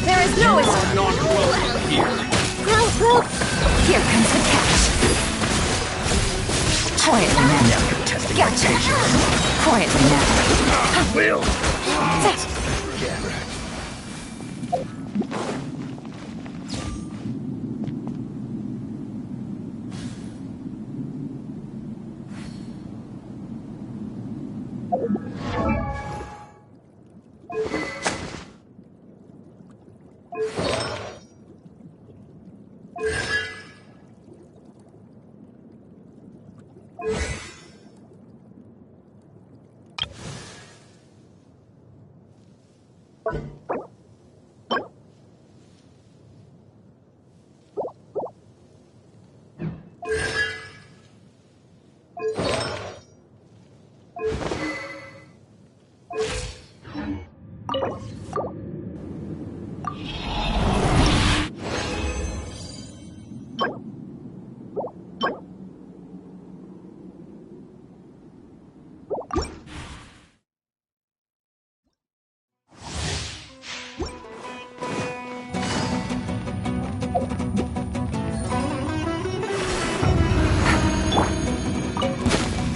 There is no escape. Not welcome here. Grow. Here comes the catch. Quietly now. Now you're testing my Gotcha. patience. Quietly now. Will.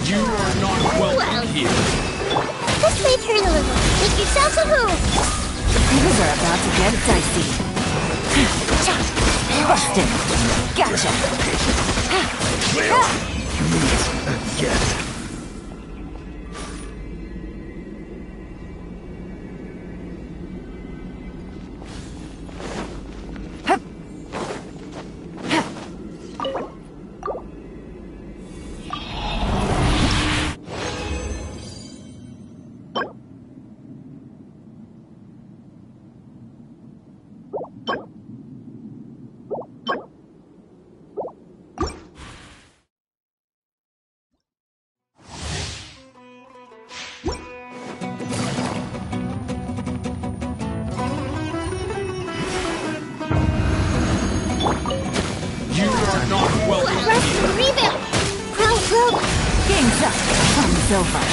You are not welcome here. Just leave her alone. Make yourselves at home. Things are about to get dicey. Busted. Gotcha. Yes. You are not welcome Rest here. and rebuild. Grow. Game's up. Fun's over.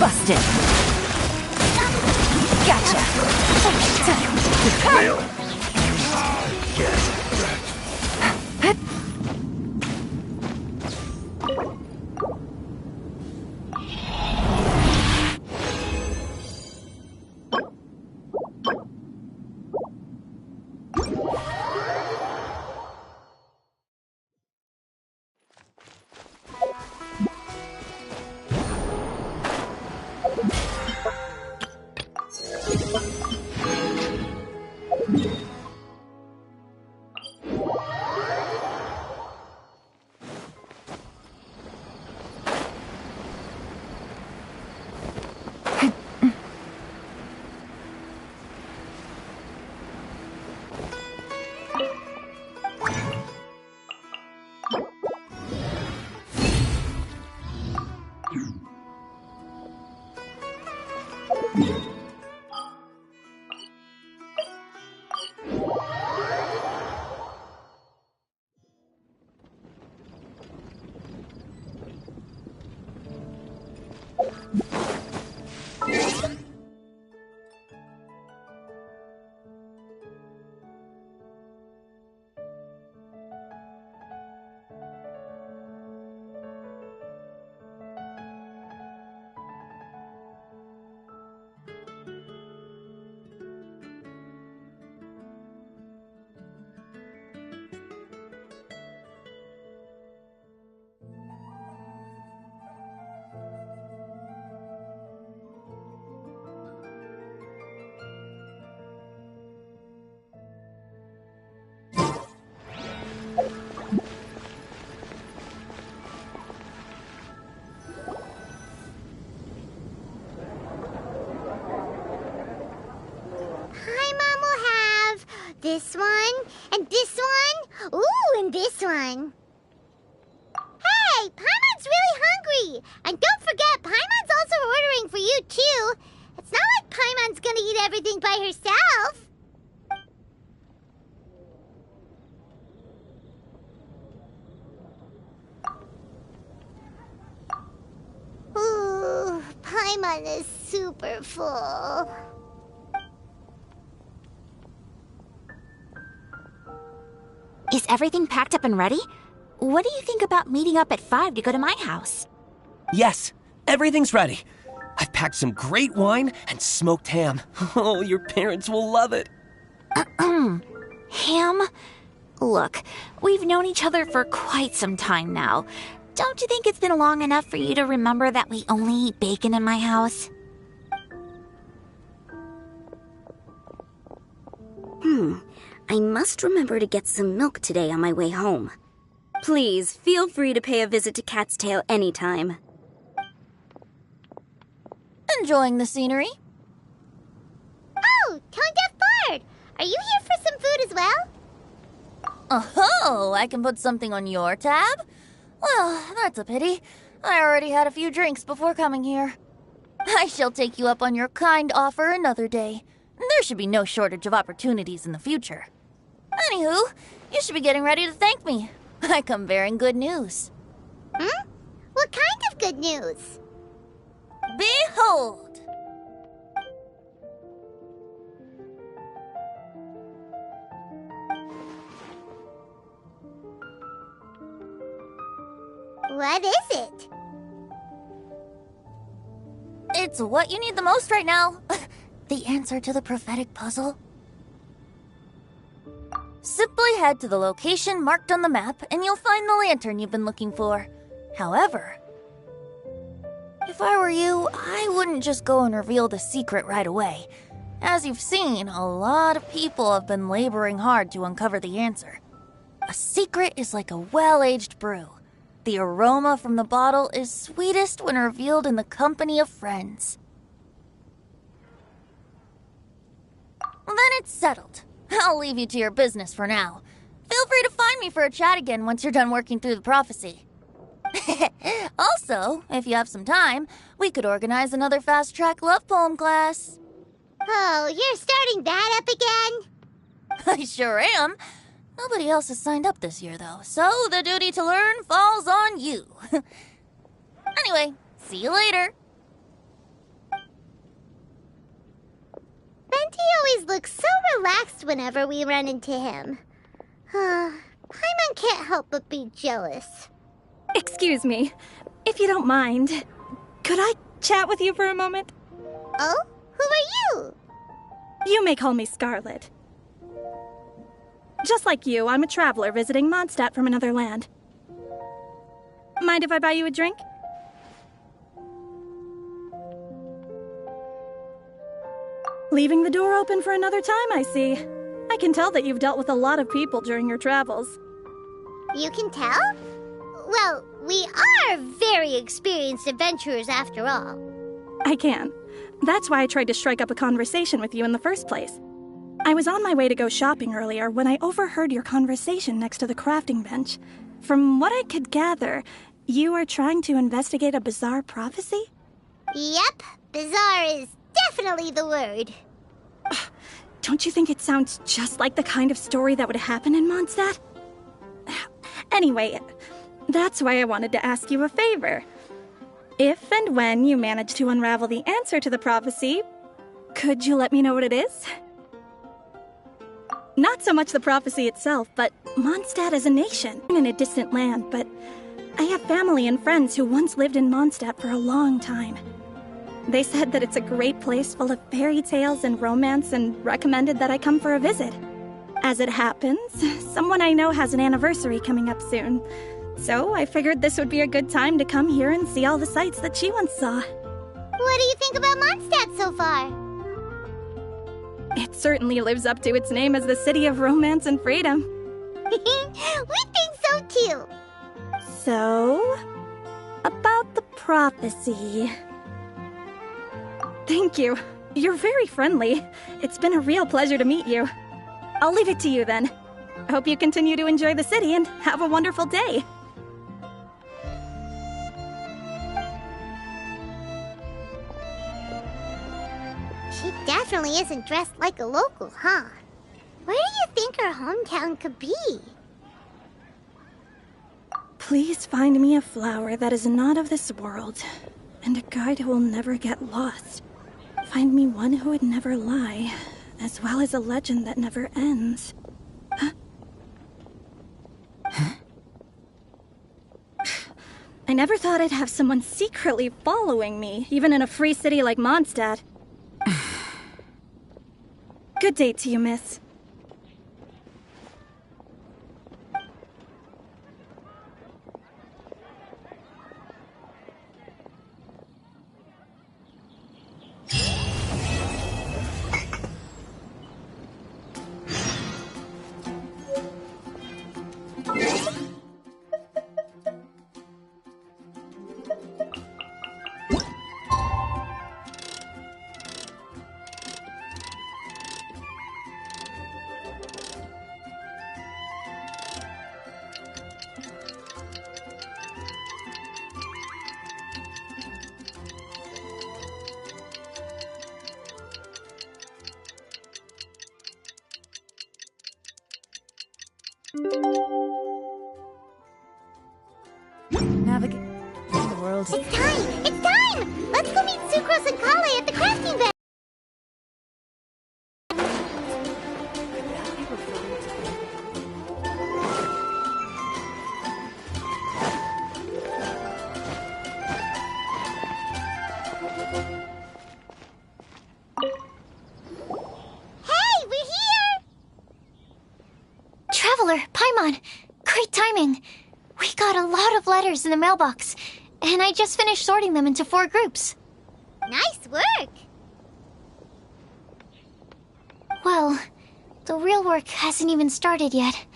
Busted. Gotcha. Will. Yes. This one, and this one, ooh, and this one. Hey, Paimon's really hungry! And don't forget, Paimon's also ordering for you, too. It's not like Paimon's gonna eat everything by herself. Paimon is super full. Is everything packed up and ready? What do you think about meeting up at 5 to go to my house? Yes, everything's ready. I've packed some great wine and smoked ham. Oh, your parents will love it. Ham? Look, we've known each other for quite some time now. Don't you think it's been long enough for you to remember that we only eat bacon in my house? I must remember to get some milk today on my way home. Please, feel free to pay a visit to Cat's Tail anytime. Enjoying the scenery? Oh, Tone Deaf Bard! Are you here for some food as well? Oh, I can put something on your tab? Well, that's a pity. I already had a few drinks before coming here. I shall take you up on your kind offer another day. There should be no shortage of opportunities in the future. Anywho, you should be getting ready to thank me. I come bearing good news. What kind of good news? Behold! What is it? It's what you need the most right now. The answer to the prophetic puzzle. Simply head to the location marked on the map and you'll find the lantern you've been looking for. However, if I were you, I wouldn't just go and reveal the secret right away. As you've seen, a lot of people have been laboring hard to uncover the answer. A secret is like a well-aged brew. The aroma from the bottle is sweetest when revealed in the company of friends. Then it's settled. I'll leave you to your business for now. Feel free to find me for a chat again once you're done working through the prophecy. Also, if you have some time, we could organize another fast-track love poem class. Oh, you're starting that up again? I sure am. Nobody else has signed up this year, though, so the duty to learn falls on you. Anyway, see you later. Venti always looks so relaxed whenever we run into him. Paimon can't help but be jealous. Excuse me, if you don't mind, could I chat with you for a moment? Oh? Who are you? You may call me Scarlet. Just like you, I'm a traveler visiting Mondstadt from another land. Mind if I buy you a drink? Leaving the door open for another time, I see. I can tell that you've dealt with a lot of people during your travels. You can tell? Well, we are very experienced adventurers after all. I can. That's why I tried to strike up a conversation with you in the first place. I was on my way to go shopping earlier when I overheard your conversation next to the crafting bench. From what I could gather, you are trying to investigate a bizarre prophecy? Yep, bizarre is definitely the word. Don't you think it sounds just like the kind of story that would happen in Mondstadt? Anyway, that's why I wanted to ask you a favor. If and when you manage to unravel the answer to the prophecy, could you let me know what it is? Not so much the prophecy itself, but Mondstadt as a nation in a distant land, but I have family and friends who once lived in Mondstadt for a long time. They said that it's a great place full of fairy tales and romance and recommended that I come for a visit. As it happens, someone I know has an anniversary coming up soon, so I figured this would be a good time to come here and see all the sights that she once saw. What do you think about Mondstadt so far? It certainly lives up to its name as the city of romance and freedom. We think so too. So, about the prophecy. Thank you. You're very friendly. It's been a real pleasure to meet you. I'll leave it to you then. I hope you continue to enjoy the city and have a wonderful day. She definitely isn't dressed like a local, huh? Where do you think her hometown could be? Please find me a flower that is not of this world, and a guide who will never get lost. Find me one who would never lie, as well as a legend that never ends. Huh? I never thought I'd have someone secretly following me, even in a free city like Mondstadt. Good day to you, miss. Navigate the world. It's time! It's time! Let's go meet Sucrose and Kale at the crafting bench! Hey, we're here! Traveler, Paimon, great timing. We got a lot of letters in the mailbox, and I just finished sorting them into 4 groups. Nice work! Well, the real work hasn't even started yet.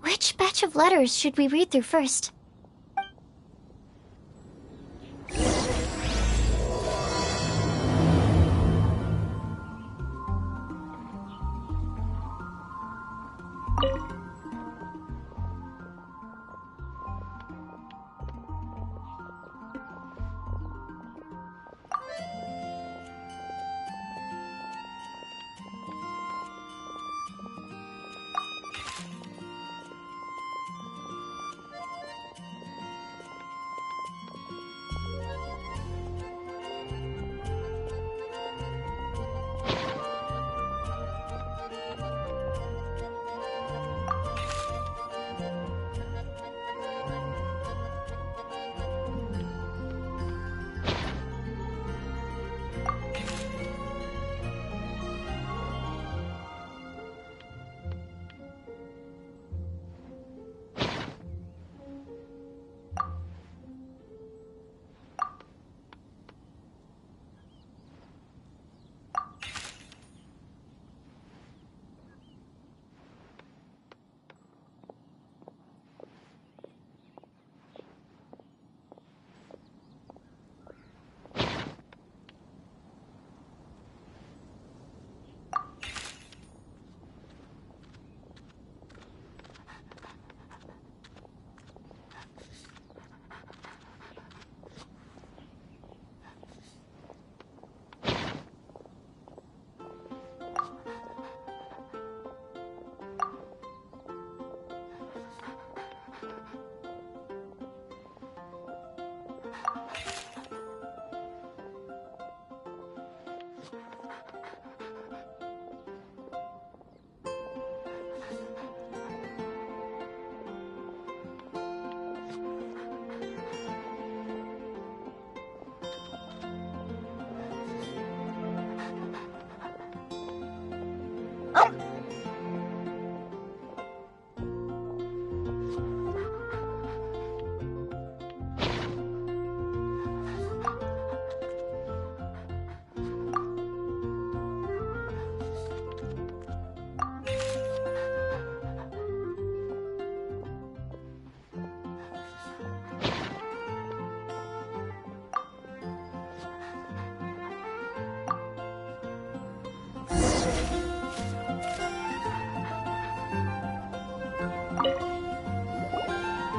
Which batch of letters should we read through first?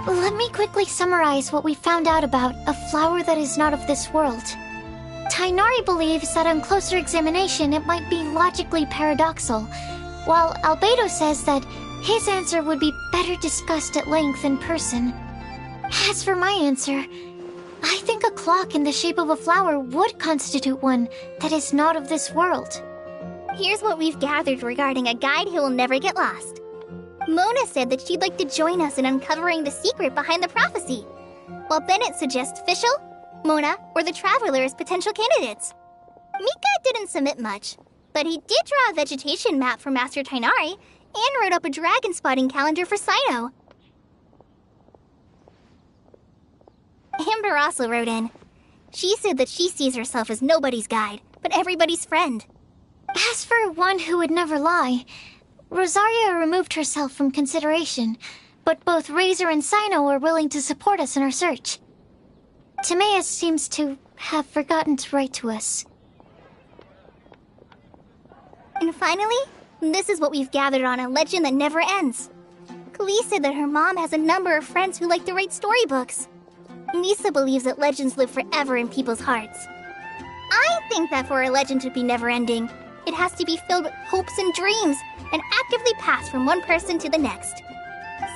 Let me quickly summarize what we found out about a flower that is not of this world. Tainari believes that on closer examination it might be logically paradoxal, while Albedo says that his answer would be better discussed at length in person. As for my answer, I think a clock in the shape of a flower would constitute one that is not of this world. Here's what we've gathered regarding a guide who will never get lost. Mona said that she'd like to join us in uncovering the secret behind the prophecy, while Bennett suggests Fischl, Mona, or the Traveler as potential candidates. Mika didn't submit much, but he did draw a vegetation map for Master Tainari and wrote up a dragon spotting calendar for Sino. Amber also wrote in. She said that she sees herself as nobody's guide, but everybody's friend. As for one who would never lie, Rosaria removed herself from consideration, but both Razor and Sino are willing to support us in our search. Timaeus seems to have forgotten to write to us. And finally, this is what we've gathered on a legend that never ends. Klee said that her mom has a number of friends who like to write storybooks. Nisa believes that legends live forever in people's hearts. I think that for a legend to be never-ending, it has to be filled with hopes and dreams, and actively passed from one person to the next.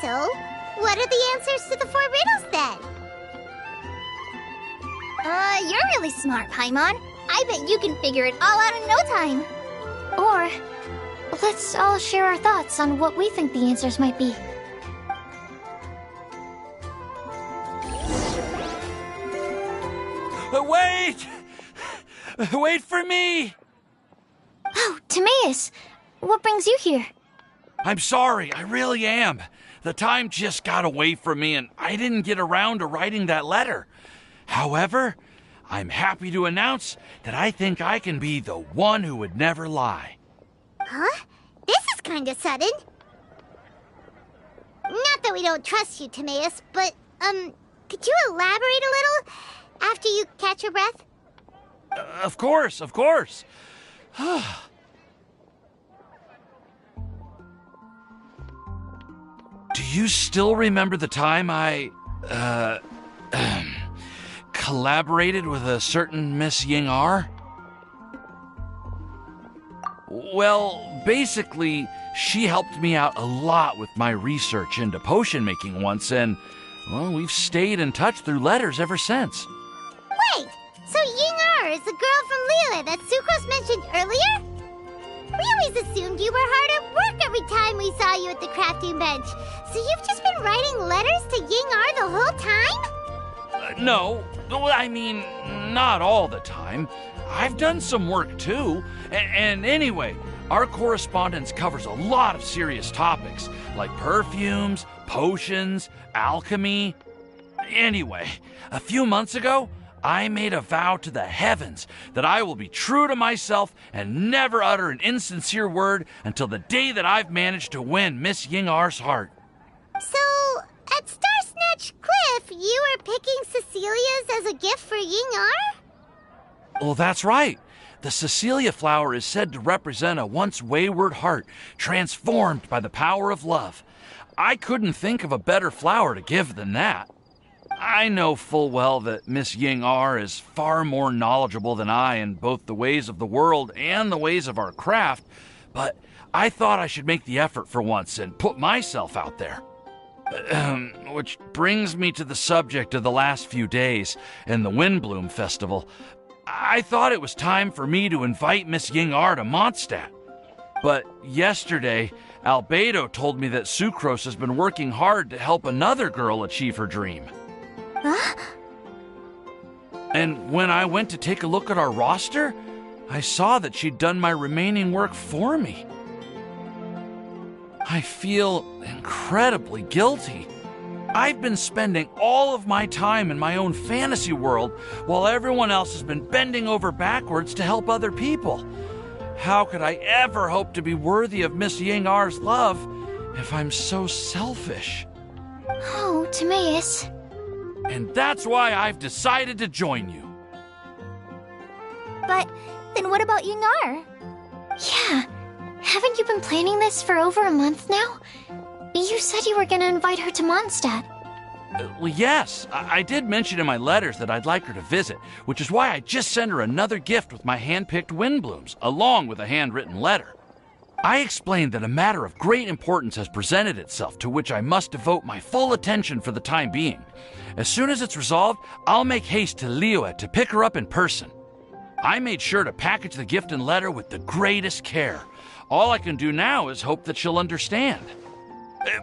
So, what are the answers to the 4 riddles then? You're really smart, Paimon. I bet you can figure it all out in no time. Or, let's all share our thoughts on what we think the answers might be. Wait! Wait for me! Oh, Timaeus! What brings you here? I'm sorry, I really am. The time just got away from me and I didn't get around to writing that letter. However, I'm happy to announce that I think I can be the one who would never lie. Huh? This is kinda sudden. Not that we don't trust you, Timaeus, but, could you elaborate a little after you catch your breath? Of course, of course. Do you still remember the time I, collaborated with a certain Miss Ying-ar? Well, basically, she helped me out a lot with my research into potion making once, and, well, we've stayed in touch through letters ever since. Wait! So Ying-ar is the girl from Liyue that Sucrose mentioned earlier? We always assumed you were hard at work every time we saw you at the crafting bench. So you've just been writing letters to Ying-ar the whole time? No, I mean, not all the time. I've done some work too. And anyway, our correspondence covers a lot of serious topics, like perfumes, potions, alchemy. Anyway, a few months ago, I made a vow to the heavens that I will be true to myself and never utter an insincere word until the day that I've managed to win Miss Ying-ar's heart. So, at Star Snatch Cliff, you were picking Cecilia's as a gift for Ying-ar? Well, that's right. The Cecilia flower is said to represent a once wayward heart transformed by the power of love. I couldn't think of a better flower to give than that. I know full well that Miss Ying-ar is far more knowledgeable than I in both the ways of the world and the ways of our craft, but I thought I should make the effort for once and put myself out there. Which brings me to the subject of the last few days and the Windblume Festival. I thought it was time for me to invite Miss Ying-ar to Mondstadt. But yesterday, Albedo told me that Sucrose has been working hard to help another girl achieve her dream. Huh? And when I went to take a look at our roster, I saw that she'd done my remaining work for me. I feel incredibly guilty. I've been spending all of my time in my own fantasy world while everyone else has been bending over backwards to help other people. How could I ever hope to be worthy of Miss Ying-ar's love if I'm so selfish? Oh, Timaeus. And that's why I've decided to join you. But then what about Ying-ar? Yeah. Haven't you been planning this for over a month now? You said you were going to invite her to Mondstadt. Well, yes. I did mention in my letters that I'd like her to visit, which is why I just sent her another gift with my hand-picked Windblooms, along with a handwritten letter. I explained that a matter of great importance has presented itself to which I must devote my full attention for the time being. As soon as it's resolved, I'll make haste to Liyue to pick her up in person. I made sure to package the gift and letter with the greatest care. All I can do now is hope that she'll understand.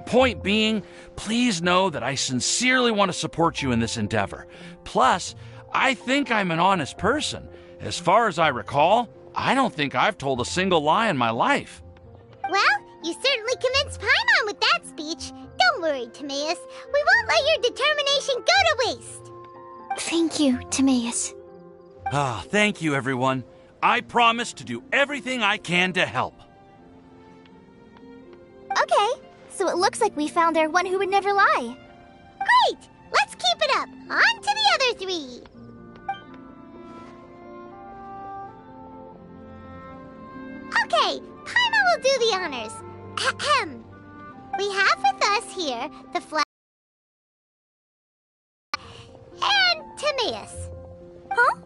Point being, please know that I sincerely want to support you in this endeavor. Plus, I think I'm an honest person. As far as I recall, I don't think I've told a single lie in my life. Well, you certainly convinced Paimon with that speech. Don't worry, Timaeus. We won't let your determination go to waste. Thank you, Timaeus. Thank you, everyone. I promise to do everything I can to help. Okay, so it looks like we found our one who would never lie. Great! Let's keep it up. On to the other three. Okay, Paimon will do the honors. Ahem. We have with us here the flag and Timaeus. Huh?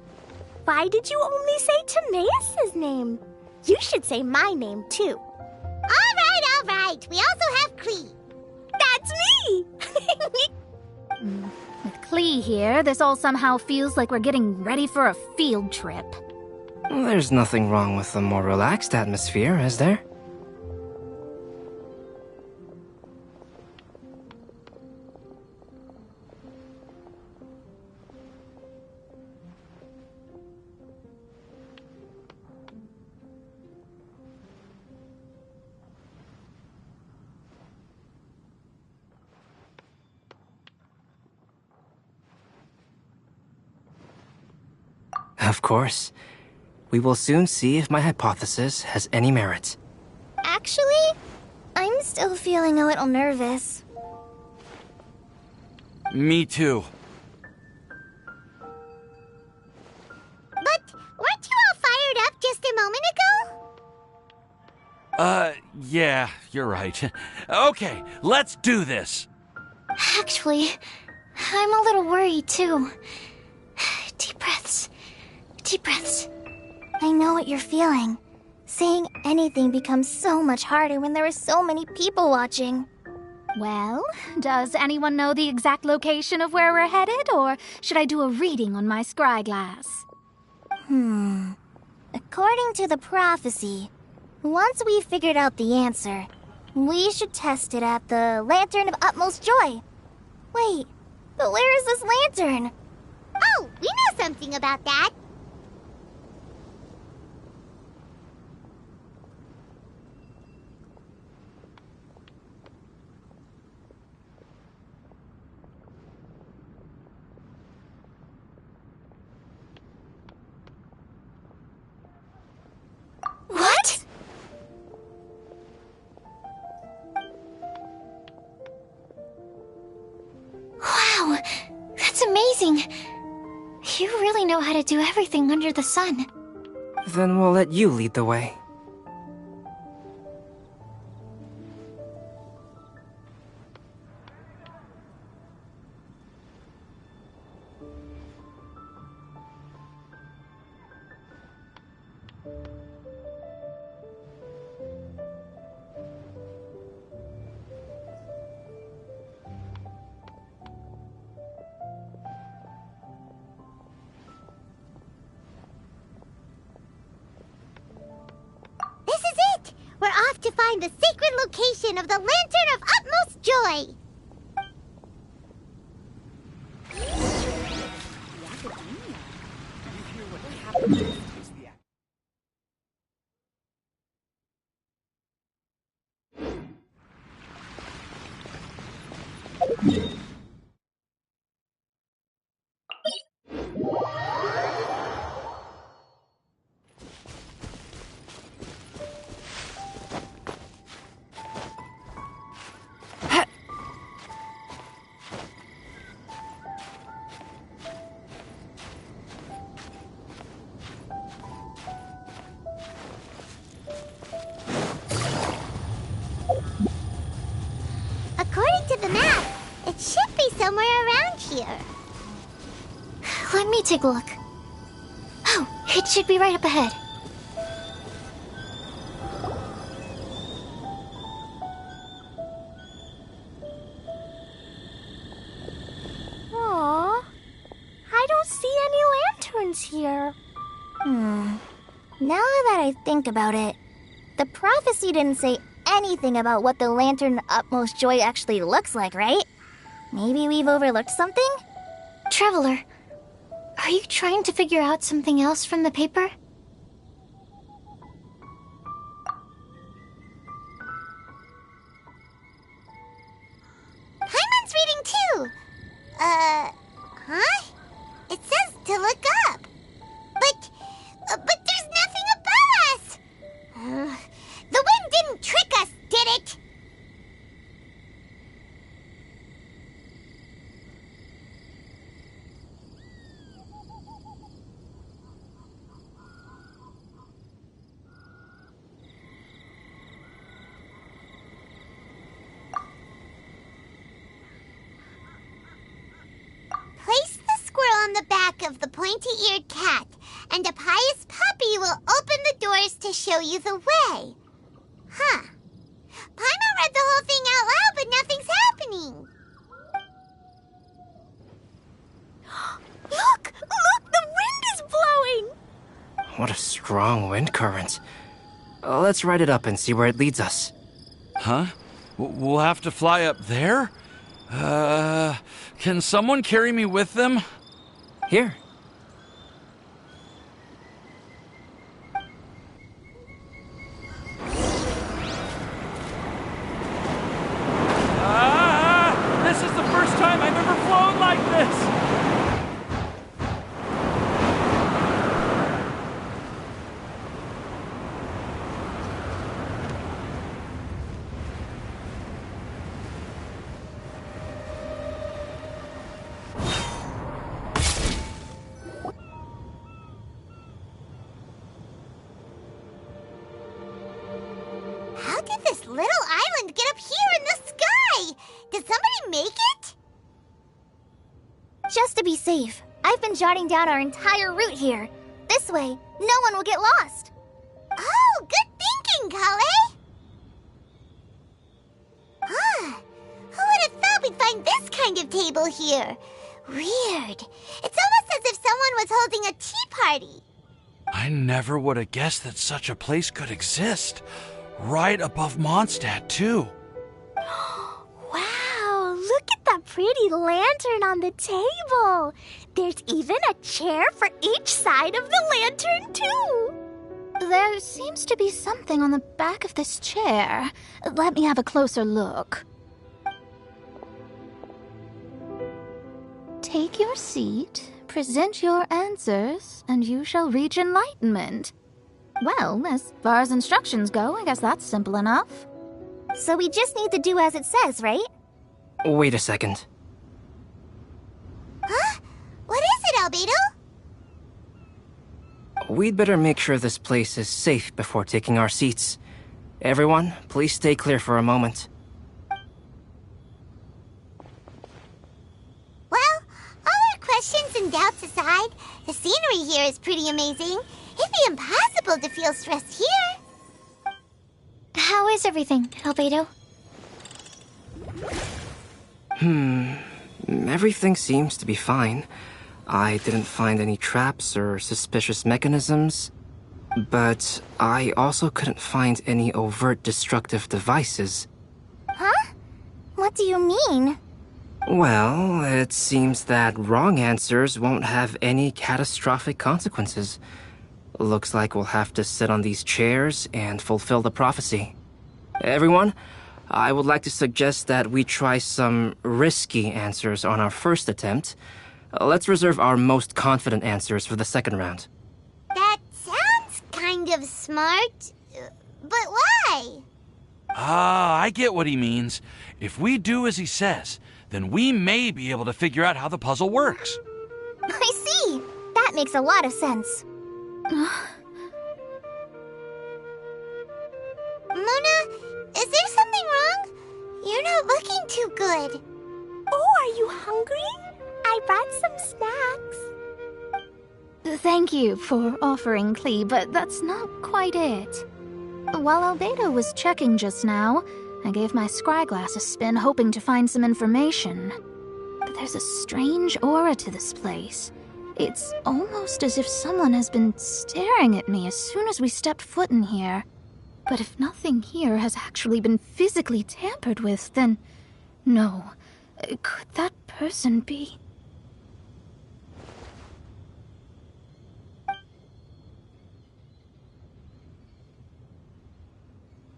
Why did you only say Timaeus' name? You should say my name, too. All right. We also have Klee. That's me! With Klee here, this all somehow feels like we're getting ready for a field trip. There's nothing wrong with a more relaxed atmosphere, is there? Of course. We will soon see if my hypothesis has any merit. Actually, I'm still feeling a little nervous. Me too. But weren't you all fired up just a moment ago? Yeah, you're right. Okay, let's do this. Actually, I'm a little worried too. Deep breaths. Deep breaths. I know what you're feeling. Saying anything becomes so much harder when there are so many people watching. Well, does anyone know the exact location of where we're headed, or should I do a reading on my scry glass? According to the prophecy, once we've figured out the answer, we should test it at the Lantern of Utmost Joy. Wait, but where is this lantern? Oh, we know something about that. What? Wow, that's amazing. You really know how to do everything under the sun. Then we'll let you lead the way. This is it! We're off to find the sacred location of the Lantern of Utmost Joy! According to the map, it should be somewhere around here. Let me take a look. Oh, it should be right up ahead. was here. Now that I think about it, the prophecy didn't say anything about what the Lantern Utmost Joy actually looks like, right? Maybe we've overlooked something? Traveler, are you trying to figure out something else from the paper? Paimon's reading too! Huh? It says to look up. But there's nothing above us! The wind didn't trick us, did it? Place the squirrel on the back of the pointy-eared cat, and a pious puppy will open the doors to show you the way. Huh. Paimon read the whole thing out loud, but nothing's happening. Look! Look! The wind is blowing! What a strong wind current. Let's ride it up and see where it leads us. Huh? We'll have to fly up there? Can someone carry me with them? Here. This is the first time I've ever flown like this! How did this little island get up here in the sky? Did somebody make it? Just to be safe, I've been jotting down our entire route here. This way, no one will get lost. Oh, good thinking, Kale. Who would have thought we'd find this kind of table here? Weird. It's almost as if someone was holding a tea party. I never would have guessed that such a place could exist. Right above Mondstadt, too. Wow, look at that pretty lantern on the table. There's even a chair for each side of the lantern, too. There seems to be something on the back of this chair. Let me have a closer look. Take your seat, present your answers, and you shall reach enlightenment. Well, as far as instructions go, I guess that's simple enough. So we just need to do as it says, right? Wait a second. Huh? What is it, Albedo? We'd better make sure this place is safe before taking our seats. Everyone, please stay clear for a moment. Well, all our questions and doubts aside, the scenery here is pretty amazing. It'd be impossible to feel stressed here. How is everything, Albedo? Everything seems to be fine. I didn't find any traps or suspicious mechanisms, but I also couldn't find any overt destructive devices. Huh? What do you mean? Well, it seems that wrong answers won't have any catastrophic consequences. Looks like we'll have to sit on these chairs and fulfill the prophecy. Everyone, I would like to suggest that we try some risky answers on our first attempt. Let's reserve our most confident answers for the second round. That sounds kind of smart, but why? I get what he means. If we do as he says, then we may be able to figure out how the puzzle works. I see. That makes a lot of sense. Mona, is there something wrong? You're not looking too good. Oh, are you hungry? I brought some snacks. Thank you for offering, Klee, but that's not quite it. While Albedo was checking just now, I gave my scryglass a spin hoping to find some information. But there's a strange aura to this place. It's almost as if someone has been staring at me as soon as we stepped foot in here. But if nothing here has actually been physically tampered with, then... no. Could that person be...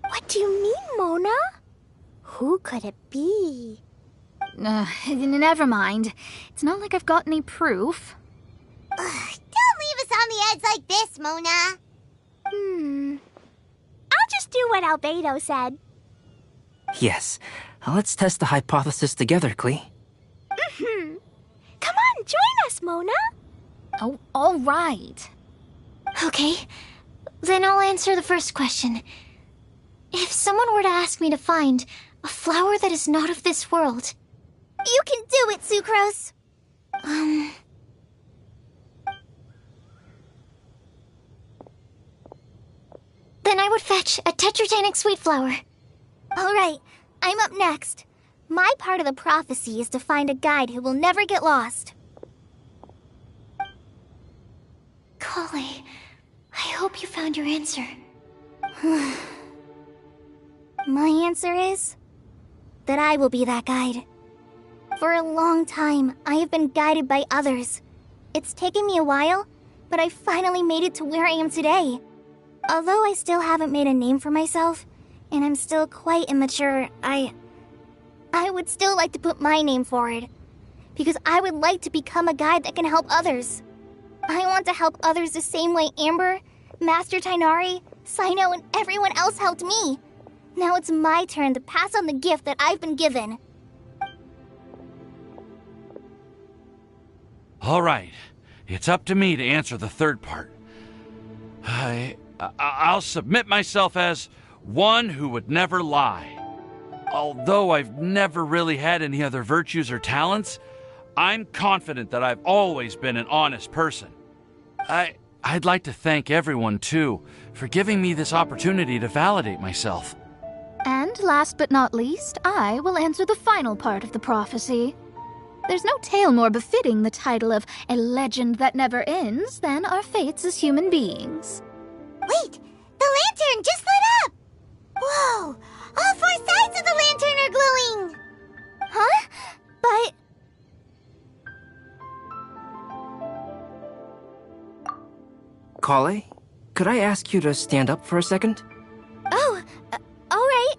What do you mean, Mona? Who could it be? Never mind. It's not like I've got any proof. Don't leave us on the edge like this, Mona. I'll just do what Albedo said. Yes. Let's test the hypothesis together, Klee. Come on, join us, Mona. Oh, all right. Okay, then I'll answer the first question. If someone were to ask me to find a flower that is not of this world... You can do it, Sucrose. Then I would fetch a tetragenic sweet flower. All right, I'm up next. My part of the prophecy is to find a guide who will never get lost. Kali, I hope you found your answer. My answer is that I will be that guide. For a long time, I have been guided by others. It's taken me a while, but I finally made it to where I am today. Although I still haven't made a name for myself, and I'm still quite immature, I would still like to put my name forward. Because I would like to become a guide that can help others. I want to help others the same way Amber, Master Tainari, Sino, and everyone else helped me. Now it's my turn to pass on the gift that I've been given. All right. It's up to me to answer the third part. I'll submit myself as one who would never lie. Although I've never really had any other virtues or talents, I'm confident that I've always been an honest person. I'd like to thank everyone, too, for giving me this opportunity to validate myself. And last but not least, I will answer the final part of the prophecy. There's no tale more befitting the title of a legend that never ends than our fates as human beings. Wait! The lantern just lit up! Whoa! All four sides of the lantern are glowing! Huh? But... Kale, could I ask you to stand up for a second? Oh, all right.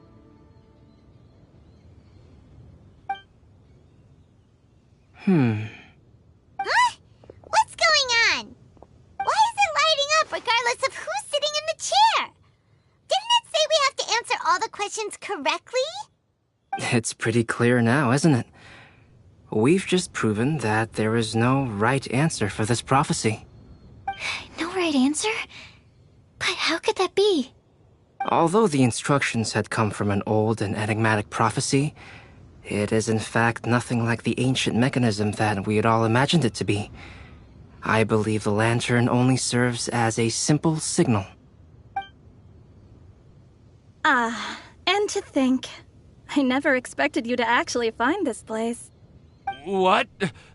Huh? What's going on? Why is it lighting up regardless of who's sitting in the chair? Didn't it say we have to answer all the questions correctly? It's pretty clear now, isn't it? We've just proven that there is no right answer for this prophecy. No right answer? But how could that be? Although the instructions had come from an old and enigmatic prophecy, it is in fact nothing like the ancient mechanism that we had all imagined it to be. I believe the lantern only serves as a simple signal. And to think, I never expected you to actually find this place. What?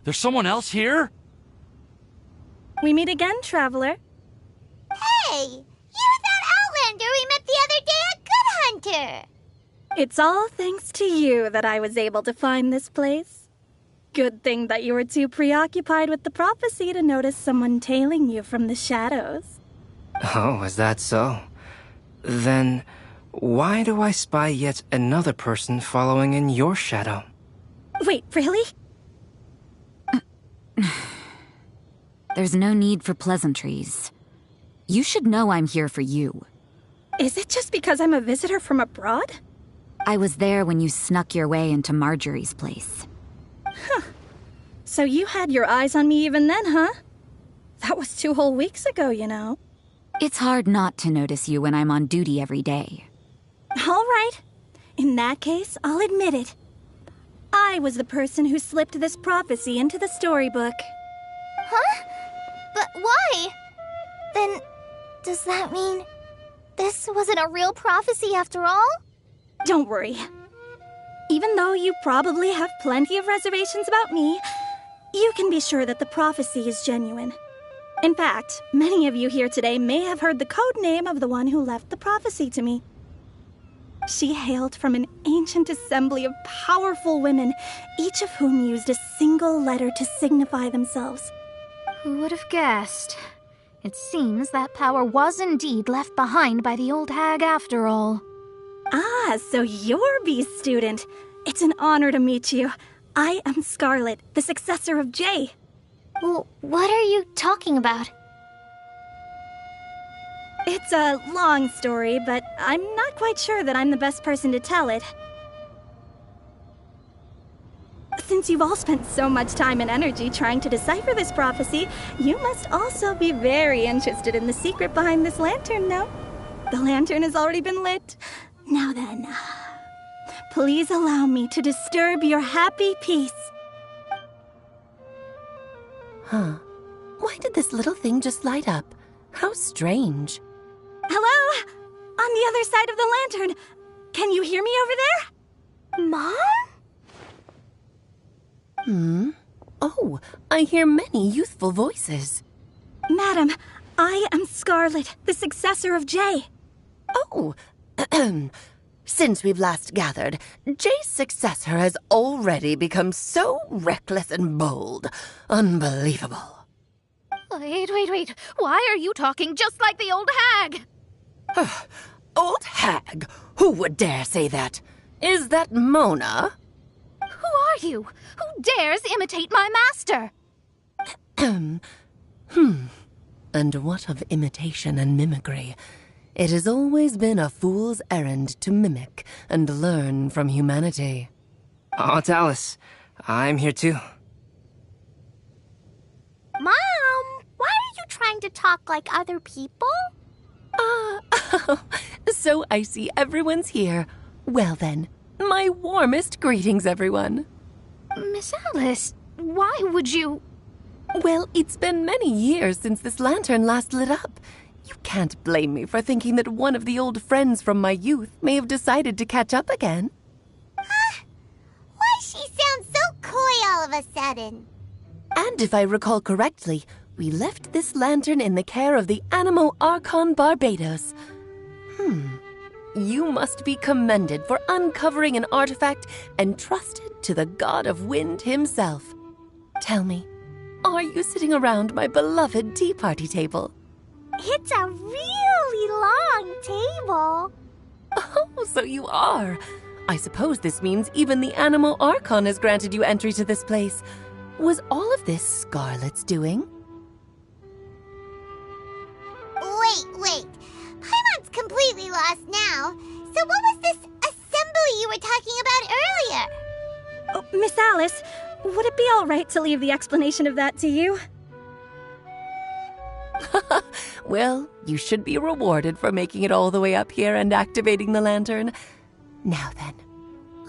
There's someone else here? We meet again, traveler. Hey! You're that Outlander we met the other day at Good Hunter! It's all thanks to you that I was able to find this place. Good thing that you were too preoccupied with the prophecy to notice someone tailing you from the shadows. Oh, is that so? Then, why do I spy yet another person following in your shadow? Wait, really? There's no need for pleasantries. You should know I'm here for you. Is it just because I'm a visitor from abroad? I was there when you snuck your way into Marjorie's place. Huh. So you had your eyes on me even then, huh? That was 2 whole weeks ago, you know. It's hard not to notice you when I'm on duty every day. All right. In that case, I'll admit it. I was the person who slipped this prophecy into the storybook. Huh? But why? Then, does that mean this wasn't a real prophecy after all? Don't worry. Even though you probably have plenty of reservations about me, you can be sure that the prophecy is genuine. In fact, many of you here today may have heard the code name of the one who left the prophecy to me. She hailed from an ancient assembly of powerful women, each of whom used a single letter to signify themselves. Who would have guessed? It seems that power was indeed left behind by the old hag after all. Ah, so you're B's student. It's an honor to meet you. I am Scarlet, the successor of Jay. Well, what are you talking about? It's a long story, but I'm not quite sure that I'm the best person to tell it. Since you've all spent so much time and energy trying to decipher this prophecy, you must also be very interested in the secret behind this lantern, no? The lantern has already been lit. Now then, please allow me to disturb your happy peace. Huh. Why did this little thing just light up? How strange. Hello? On the other side of the lantern. Can you hear me over there? Mom? Oh, I hear many youthful voices. Madam, I am Scarlet, the successor of Jay. Oh, since we've last gathered, Jay's successor has already become so reckless and bold. Unbelievable. Wait. Why are you talking just like the old hag? Old hag? Who would dare say that? Is that Mona? Who are you? Who dares imitate my master? And what of imitation and mimicry? It has always been a fool's errand to mimic and learn from humanity. Aunt Alice, I'm here too. Mom, why are you trying to talk like other people? So I see everyone's here. Well then, my warmest greetings, everyone. Miss Alice, why would you... Well, it's been many years since this lantern last lit up. You can't blame me for thinking that one of the old friends from my youth may have decided to catch up again. Why she sounds so coy all of a sudden? And if I recall correctly, we left this lantern in the care of the Animo Archon Barbados. You must be commended for uncovering an artifact entrusted to the god of wind himself. Tell me, are you sitting around my beloved tea party table? It's a really long table. Oh, so you are. I suppose this means even the Animo Archon has granted you entry to this place. Was all of this Scarlet's doing? Wait. Paimon's completely lost now. So what was this assembly you were talking about earlier? Oh, Miss Alice, would it be all right to leave the explanation of that to you? Well, you should be rewarded for making it all the way up here and activating the lantern. Now then,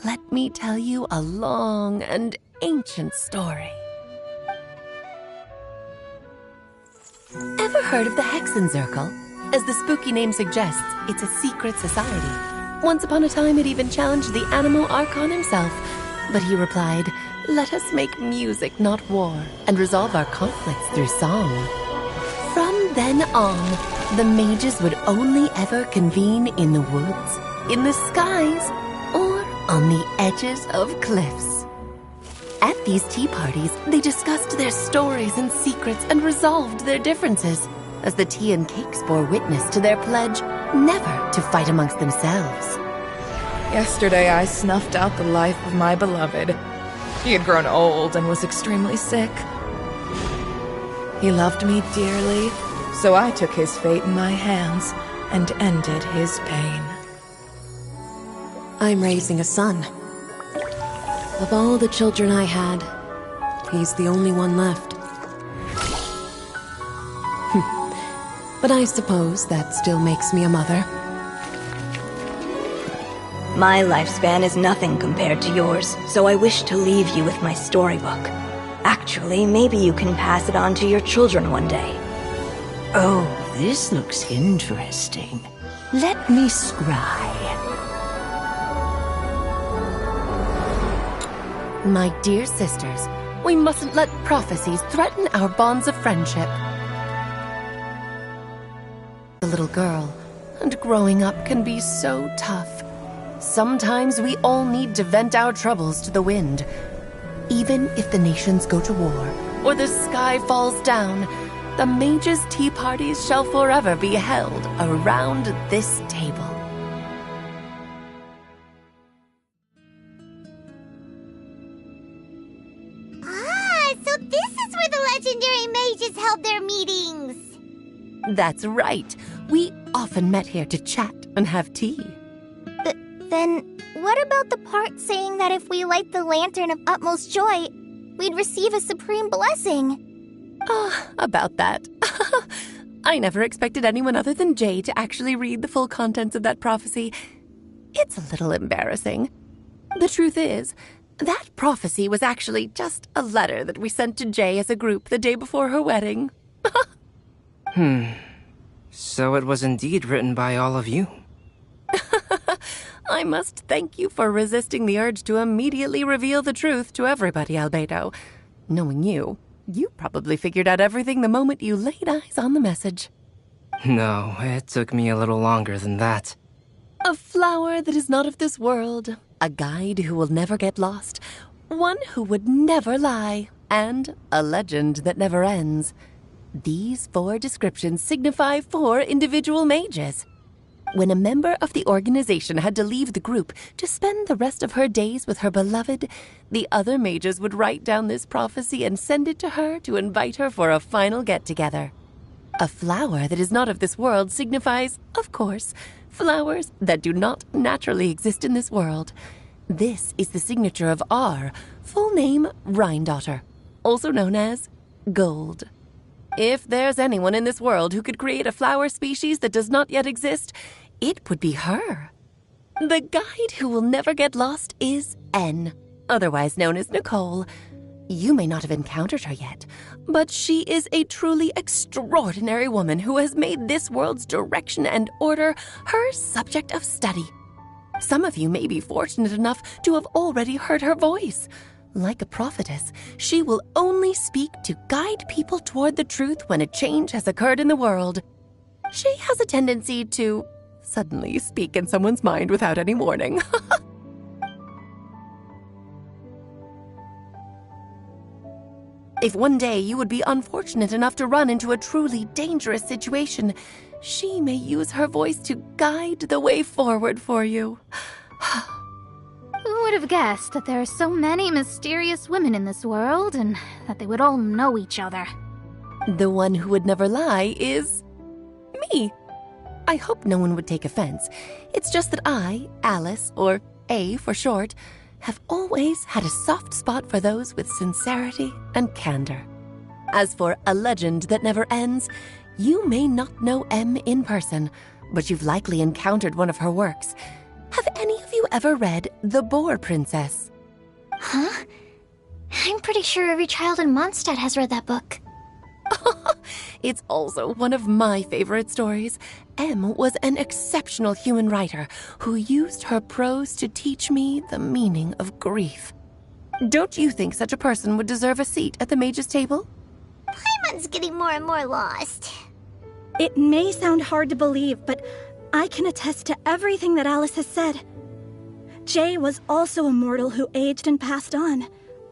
let me tell you a long and ancient story. Ever heard of the Hexenzirkel? As the spooky name suggests, it's a secret society. Once upon a time, it even challenged the Animo Archon himself. But he replied, "Let us make music, not war, and resolve our conflicts through song." From then on, the mages would only ever convene in the woods, in the skies, or on the edges of cliffs. At these tea parties, they discussed their stories and secrets and resolved their differences, as the tea and cakes bore witness to their pledge never to fight amongst themselves. Yesterday I snuffed out the life of my beloved. He had grown old and was extremely sick. He loved me dearly, so I took his fate in my hands and ended his pain. I'm raising a son. Of all the children I had, he's the only one left. But I suppose that still makes me a mother. My lifespan is nothing compared to yours, so I wish to leave you with my storybook. Actually, maybe you can pass it on to your children one day. Oh, this looks interesting. Let me scry. My dear sisters, We mustn't let prophecies threaten our bonds of friendship. A little girl, and growing up can be so tough. Sometimes we all need to vent our troubles to the wind. Even if the nations go to war, or the sky falls down, the mages' tea parties shall forever be held around this table. So this is where the legendary mages held their meetings. That's right. We often met here to chat and have tea. Then, what about the part saying that if we light the lantern of utmost joy, we'd receive a supreme blessing? About that. I never expected anyone other than Jay to actually read the full contents of that prophecy. It's a little embarrassing. The truth is, that prophecy was actually just a letter that we sent to Jay as a group the day before her wedding. So it was indeed written by all of you. I must thank you for resisting the urge to immediately reveal the truth to everybody, Albedo. Knowing you, you probably figured out everything the moment you laid eyes on the message. No, it took me a little longer than that. A flower that is not of this world, a guide who will never get lost, one who would never lie, and a legend that never ends. These 4 descriptions signify 4 individual mages. When a member of the organization had to leave the group to spend the rest of her days with her beloved, the other mages would write down this prophecy and send it to her to invite her for a final get-together. A flower that is not of this world signifies, of course, flowers that do not naturally exist in this world. This is the signature of our full name, Rhine-daughter, also known as Gold. If there's anyone in this world who could create a flower species that does not yet exist, it would be her. The guide who will never get lost is N, otherwise known as Nicole. You may not have encountered her yet, but she is a truly extraordinary woman who has made this world's direction and order her subject of study. Some of you may be fortunate enough to have already heard her voice. Like a prophetess, she will only speak to guide people toward the truth when a change has occurred in the world. She has a tendency to suddenly speak in someone's mind without any warning. If one day you would be unfortunate enough to run into a truly dangerous situation, she may use her voice to guide the way forward for you. Who would have guessed that there are so many mysterious women in this world, and that they would all know each other? The one who would never lie is me. I hope no one would take offense. It's just that I, Alice, or A for short, have always had a soft spot for those with sincerity and candor. As for a legend that never ends, you may not know M in person, but you've likely encountered one of her works. Have any of you ever read The Boar Princess? Huh? I'm pretty sure every child in Mondstadt has read that book. It's also one of my favorite stories. M was an exceptional human writer who used her prose to teach me the meaning of grief. Don't you think such a person would deserve a seat at the mage's table? Paimon's getting more and more lost. It may sound hard to believe, but I can attest to everything that Alice has said. Jay was also a mortal who aged and passed on,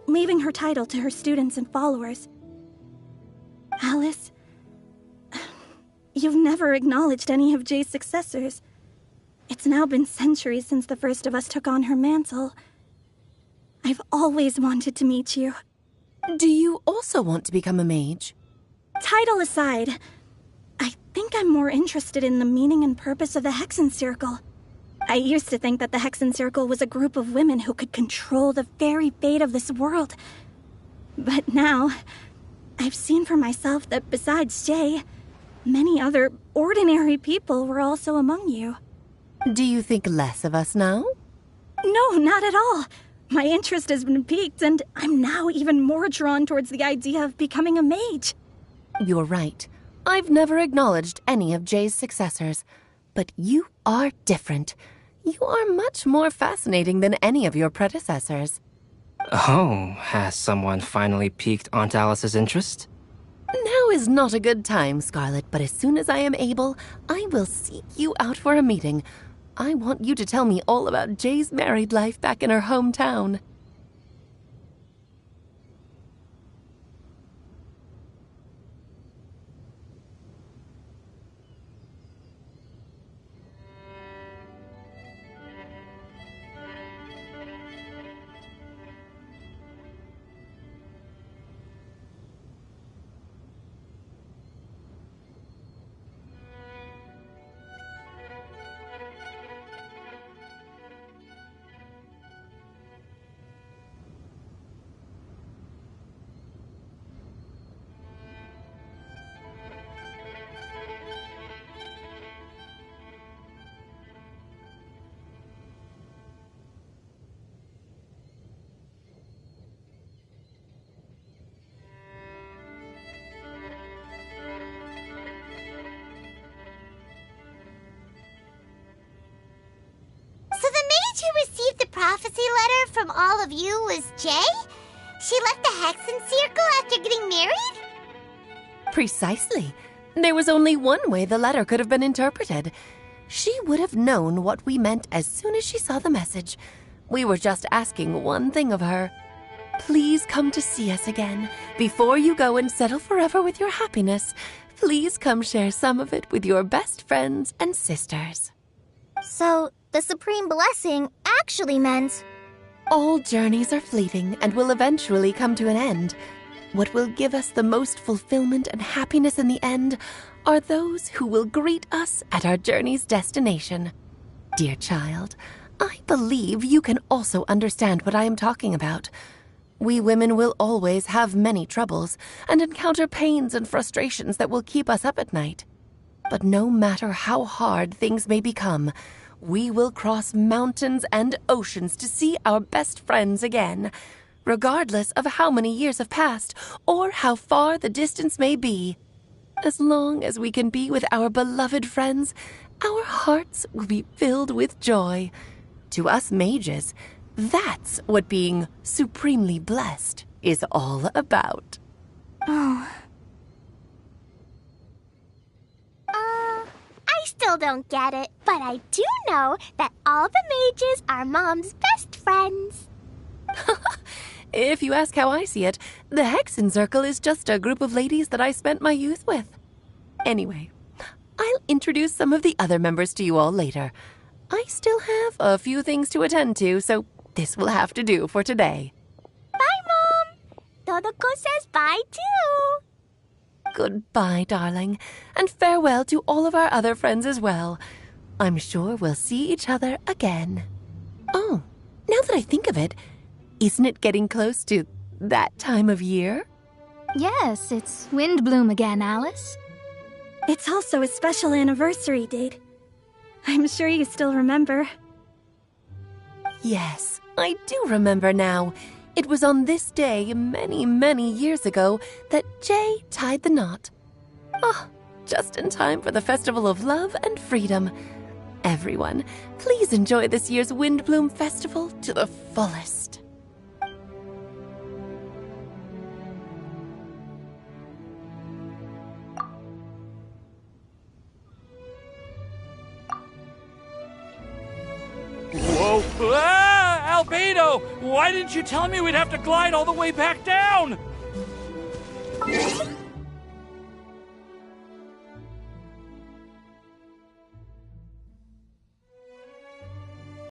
leaving her title to her students and followers. Alice, you've never acknowledged any of Jay's successors. It's now been centuries since the first of us took on her mantle. I've always wanted to meet you. Do you also want to become a mage? Title aside, I think I'm more interested in the meaning and purpose of the Hexen Circle. I used to think that the Hexen Circle was a group of women who could control the very fate of this world. But now, I've seen for myself that besides Jay, many other ordinary people were also among you. Do you think less of us now? No, not at all. My interest has been piqued, and I'm now even more drawn towards the idea of becoming a mage. You're right. I've never acknowledged any of Jay's successors, but you are different. You are much more fascinating than any of your predecessors. Oh, has someone finally piqued Aunt Alice's interest? Now is not a good time, Scarlet, but as soon as I am able, I will seek you out for a meeting. I want you to tell me all about Jay's married life back in her hometown. Prophecy letter from all of you was Jay? She left the Hexen Circle after getting married? Precisely. There was only one way the letter could have been interpreted. She would have known what we meant as soon as she saw the message. We were just asking one thing of her. Please come to see us again. Before you go and settle forever with your happiness, please come share some of it with your best friends and sisters. So, the Supreme Blessing actually meant... All journeys are fleeting and will eventually come to an end. What will give us the most fulfillment and happiness in the end are those who will greet us at our journey's destination. Dear child, I believe you can also understand what I am talking about. We women will always have many troubles and encounter pains and frustrations that will keep us up at night. But no matter how hard things may become, we will cross mountains and oceans to see our best friends again, regardless of how many years have passed or how far the distance may be. As long as we can be with our beloved friends, our hearts will be filled with joy. To us mages, that's what being supremely blessed is all about. Oh. I still don't get it, but I do know that all the mages are Mom's best friends. If you ask how I see it, the Hexen Circle is just a group of ladies that I spent my youth with. Anyway, I'll introduce some of the other members to you all later. I still have a few things to attend to, so this will have to do for today. Bye, Mom! Todoko says bye, too! Goodbye, darling, and farewell to all of our other friends as well. I'm sure we'll see each other again. Oh, now that I think of it, isn't it getting close to that time of year? Yes, it's Windblume again, Alice. It's also a special anniversary date. I'm sure you still remember. Yes, I do remember now. It was on this day many, many years ago that Jay tied the knot. Oh, just in time for the Festival of Love and Freedom. Everyone, please enjoy this year's Windblume Festival to the fullest. Whoa! Ah! Albedo! Why didn't you tell me we'd have to glide all the way back down?